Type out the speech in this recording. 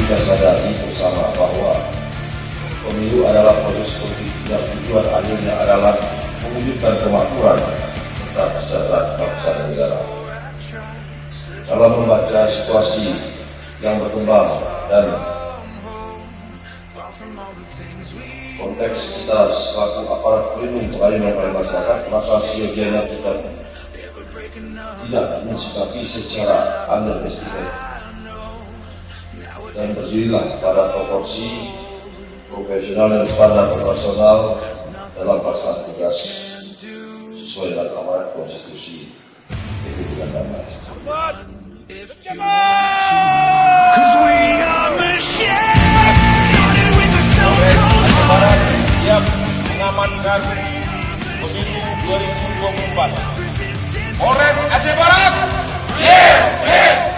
Kita sadari bersama bahwa pemilu adalah proses politik yang tujuan akhirnya adalah mewujudkan kemakmuran serta kesejahteraan bangsa dan negara. Dalam membaca situasi yang berkembang dan konteks kita selaku aparat pelindung pelayanan pada masyarakat, maka seyogianya kita tidak mensikapi secara underestimate dan berdirilah pada proporsi profesional dan standar operasional dalam pelaksanaan tugas sesuai dengan amanat konstitusi Republik Indonesia. Barat siap mengamankan pemilu 2024. Polres Aceh Barat, yes, yes.